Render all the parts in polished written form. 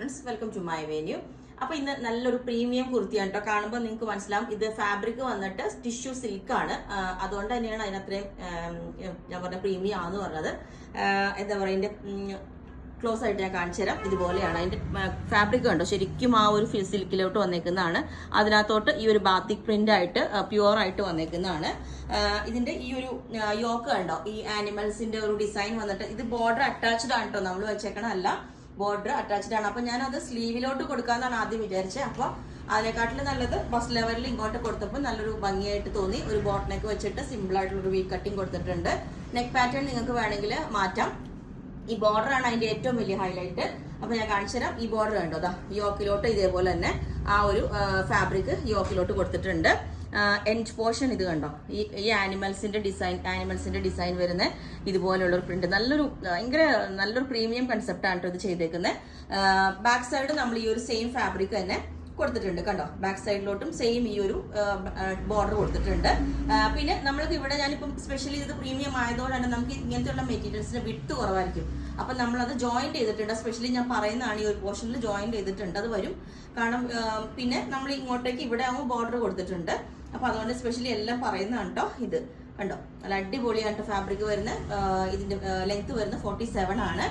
Friends, welcome to my venue. അപ്പൊ ഇന്ന് നല്ലൊരു പ്രീമിയം കുർത്തിയാണ് കേട്ടോ. കാണുമ്പോൾ നിങ്ങൾക്ക് മനസ്സിലാവും ഇത് ഫാബ്രിക് വന്നിട്ട് ടിഷ്യൂ സിൽക്കാണ്. അതുകൊണ്ട് തന്നെയാണ് അതിനത്രയും ഞാൻ പറഞ്ഞ പ്രീമിയം ആണെന്ന് പറഞ്ഞത്. എന്താ പറയുക, ഇതിന്റെ ക്ലോസ് ആയിട്ട് ഞാൻ കാണിച്ചു തരാം. ഇതുപോലെയാണ് അതിന്റെ ഫാബ്രിക് കണ്ടോ, ശരിക്കും ആ ഒരു സിൽക്കിലോട്ട് വന്നേക്കുന്നതാണ്. അതിനകത്തോട്ട് ഈ ഒരു ബാത്തിക് പ്രിന്റ് ആയിട്ട് പ്യുവർ ആയിട്ട് വന്നേക്കുന്നതാണ്. ഇതിന്റെ ഈ ഒരു യോക്ക് കണ്ടോ, ഈ ആനിമൽസിന്റെ ഒരു ഡിസൈൻ വന്നിട്ട് ഇത് ബോർഡർ അറ്റാച്ച്ഡ് ആണ് കേട്ടോ, നമ്മൾ വെച്ചേക്കണല്ല, ബോർഡർ അറ്റാച്ച്ഡ് ആണ്. അപ്പൊ ഞാനത് സ്ലീവിലോട്ട് കൊടുക്കാന്നാണ് ആദ്യം വിചാരിച്ചത്. അപ്പൊ അതിനെക്കാട്ടിലും നല്ലത് ബസ് ലെവലിൽ ഇങ്ങോട്ട് കൊടുത്തപ്പോൾ നല്ലൊരു ഭംഗിയായിട്ട് തോന്നി. ഒരു ബോട്ട് നെക്ക് വെച്ചിട്ട് സിമ്പിൾ ആയിട്ടുള്ള ഒരു വി കട്ടിങ് കൊടുത്തിട്ടുണ്ട്. നെക്ക് പാറ്റേൺ നിങ്ങൾക്ക് വേണമെങ്കിൽ മാറ്റാം. ഈ ബോർഡർ ആണ് അതിന്റെ ഏറ്റവും വലിയ ഹൈലൈറ്റ്. അപ്പൊ ഞാൻ കാണിച്ചു തരാം. ഈ ബോർഡർ കണ്ടോ, അതാ യോക്കിലോട്ട് ഇതേപോലെ തന്നെ ആ ഒരു ഫാബ്രിക് യോക്കിലോട്ട് കൊടുത്തിട്ടുണ്ട്. എൻഡ് പോർഷൻ ഇത് കണ്ടോ, ഈ ആനിമൽസിന്റെ ഡിസൈൻ വരുന്ന ഇതുപോലുള്ള ഒരു പ്രിന്റ്, നല്ലൊരു പ്രീമിയം കൺസെപ്റ്റ് ആണ് ഇത് ചെയ്തേക്കുന്നത്. ബാക്ക് സൈഡ് നമ്മൾ ഈ ഒരു സെയിം ഫാബ്രിക് തന്നെ കൊടുത്തിട്ടുണ്ട് കണ്ടോ. ബാക്ക് സൈഡിലോട്ടും സെയിം ഈ ഒരു ബോർഡർ കൊടുത്തിട്ടുണ്ട്. പിന്നെ നമ്മൾക്ക് ഇവിടെ ഞാനിപ്പം സ്പെഷ്യലി ഇത് പ്രീമിയം ആയതുകൊണ്ട് തന്നെ നമുക്ക് ഇങ്ങനത്തെയുള്ള മെറ്റീരിയൽസിന് വിട്ട് കുറവായിരിക്കും. അപ്പൊ നമ്മളത് ജോയിന്റ് ചെയ്തിട്ടുണ്ട്. സ്പെഷ്യലി ഞാൻ പറയുന്നതാണ്, ഈ ഒരു പോർഷനിൽ ജോയിന്റ് ചെയ്തിട്ടുണ്ട്, അത് വരും. കാരണം പിന്നെ നമ്മൾ ഇങ്ങോട്ടേക്ക് ഇവിടെ ആകുമ്പോൾ ബോർഡർ കൊടുത്തിട്ടുണ്ട്. അപ്പൊ അതുകൊണ്ട് സ്പെഷ്യലി എല്ലാം പറയുന്നതാണ് കേട്ടോ. ഇത് കണ്ടോ, നല്ല അടിപൊളിയായിട്ട് ഫാബ്രിക് വരുന്ന, ഇതിന്റെ ലെങ്ത് വരുന്ന 47 ആണ്.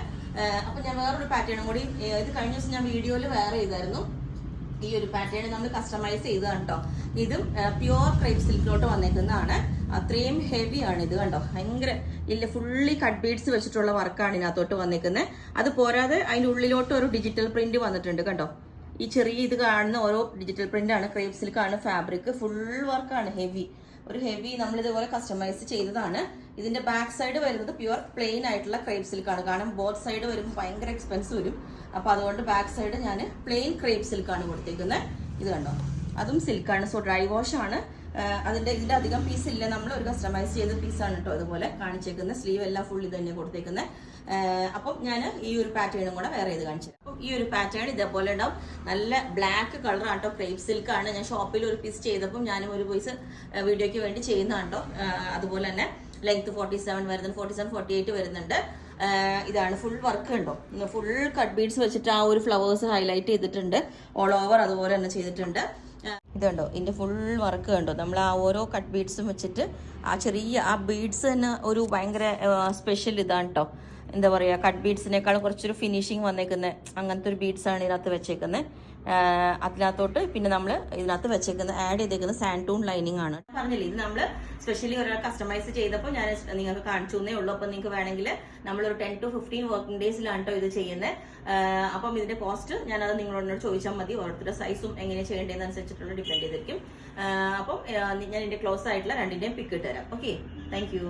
അപ്പൊ ഞാൻ വേറൊരു പാറ്റേണും കൂടി, ഇത് കഴിഞ്ഞ ദിവസം ഞാൻ വീഡിയോയിൽ വേറെ ചെയ്തായിരുന്നു. ഈ ഒരു പാറ്റേൺ നമ്മൾ കസ്റ്റമൈസ് ചെയ്തതാണ് കേട്ടോ. ഇതും പ്യുവർ ക്രേപ്പ് സിൽക്കിലോട്ട് വന്നേക്കുന്നതാണ്. അത്രയും ഹെവി ആണ് ഇത് കണ്ടോ, ഭയങ്കര ഫുള്ളി കട്ട് ബീഡ്സ് വെച്ചിട്ടുള്ള വർക്കാണ് ഇതിനകത്തോട്ട് വന്നേക്കുന്നത്. അത് പോരാതെ അതിന്റെ ഉള്ളിലോട്ട് ഒരു ഡിജിറ്റൽ പ്രിന്റ് വന്നിട്ടുണ്ട് കണ്ടോ. ഈ ചെറിയ ഇത് കാണുന്ന ഓരോ ഡിജിറ്റൽ പ്രിന്റ് ആണ്, ക്രേപ്പ് സിൽക്കാണ് ഫാബ്രിക്, ഫുൾ വർക്കാണ്, ഹെവി നമ്മൾ ഇതുപോലെ കസ്റ്റമൈസ് ചെയ്തതാണ്. ഇതിന്റെ ബാക്ക് സൈഡ് വരുന്നത് പ്യുവർ പ്ലെയിൻ ആയിട്ടുള്ള ക്രേപ്പ് സിൽക്കാണ്. കാരണം ബോത്ത് സൈഡ് വരുമ്പോൾ ഭയങ്കര എക്സ്പെൻസ് വരും. അപ്പൊ അതുകൊണ്ട് ബാക്ക് സൈഡ് ഞാൻ പ്ലെയിൻ ക്രേപ്പ് സിൽക്കാണ് കൊടുത്തേക്കുന്നത്. ഇത് കണ്ടോ, അതും സിൽക്കാണ്. സോ ഡ്രൈ വാഷ് ആണ്. ഇതിന്റെ അധികം പീസ് ഇല്ല, നമ്മൾ ഒരു കസ്റ്റമൈസ് ചെയ്ത പീസാണ് കേട്ടോ. അതുപോലെ കാണിച്ചേക്കുന്നത് സ്ലീവ് എല്ലാം ഫുൾ ഇത് തന്നെ കൊടുത്തേക്കുന്നത്. അപ്പം ഞാൻ ഈ ഒരു പാറ്റേണും കൂടെ വേറെ ചെയ്ത് കാണിച്ചു. അപ്പം ഈ ഒരു പാറ്റേൺ ഇതേപോലെ ഉണ്ടാവും. നല്ല ബ്ലാക്ക് കളറാണ് കേട്ടോ, ക്രേപ്പ് സിൽക്കാണ്. ഞാൻ ഷോപ്പിൽ ഒരു പീസ് ചെയ്തപ്പം ഞാനും ഒരു പീസ് വീഡിയോയ്ക്ക് വേണ്ടി ചെയ്യുന്നതാണ് കേട്ടോ. അതുപോലെ തന്നെ ലെങ്ത് 47 വരുന്നുണ്ട്, 47, 48 വരുന്നുണ്ട്. ഇതാണ് ഫുൾ വർക്ക് ഉണ്ടോ, ഫുൾ കട്ട് ബീഡ്സ് വെച്ചിട്ട് ആ ഒരു ഫ്ലവേഴ്സ് ഹൈലൈറ്റ് ചെയ്തിട്ടുണ്ട്. ഓൾ ഓവർ അതുപോലെ തന്നെ ചെയ്തിട്ടുണ്ട്. ഇതുണ്ടോ, ഇതിന്റെ ഫുൾ വർക്ക് കണ്ടോ, നമ്മൾ ആ ഓരോ കട്ട് ബീഡ്സും വെച്ചിട്ട് ആ ചെറിയ ആ ബീഡ്സ് തന്നെ ഒരു ഭയങ്കര സ്പെഷ്യൽ ഇതാണ് കേട്ടോ. എന്താ പറയുക, കട്ട് ബീഡ്സിനേക്കാളും കുറച്ചൊരു ഫിനിഷിങ് വന്നേക്കുന്ന അങ്ങനത്തെ ഒരു ബീഡ്സ് ആണ് ഇതിനകത്ത് വെച്ചേക്കുന്നത്. അതിനകത്തോട്ട് പിന്നെ നമ്മൾ ഇതിനകത്ത് വെച്ചേക്കുന്ന ആഡ് ചെയ്തേക്കുന്ന സാൻഡൂൺ ലൈനിങ് ആണ്. പറഞ്ഞില്ലേ, ഇത് നമ്മൾ സ്പെഷ്യലി ഒരാൾ കസ്റ്റമൈസ് ചെയ്തപ്പോൾ ഞാൻ നിങ്ങൾക്ക് കാണിച്ചു തന്നേ ഉള്ളൂ. അപ്പം നിങ്ങൾക്ക് വേണമെങ്കിൽ നമ്മളൊരു 10 to 15 വർക്കിംഗ് ഡേയ്സിലാണ് കേട്ടോ ഇത് ചെയ്യുന്നത്. അപ്പം ഇതിന്റെ കോസ്റ്റ് ഞാനത് നിങ്ങളോട് ചോദിച്ചാൽ മതി. ഓരോരുത്തരുടെ സൈസും എങ്ങനെ ചെയ്യേണ്ടതെന്നനുസരിച്ചിട്ടുള്ള ഡിപ്പെൻഡ് ചെയ്തിരിക്കും. അപ്പം ഞാൻ ഇതിന്റെ ക്ലോസ് ആയിട്ടുള്ള രണ്ടിന്റെയും പിക്ക് ഇട്ട് തരാം. Okay, thank you.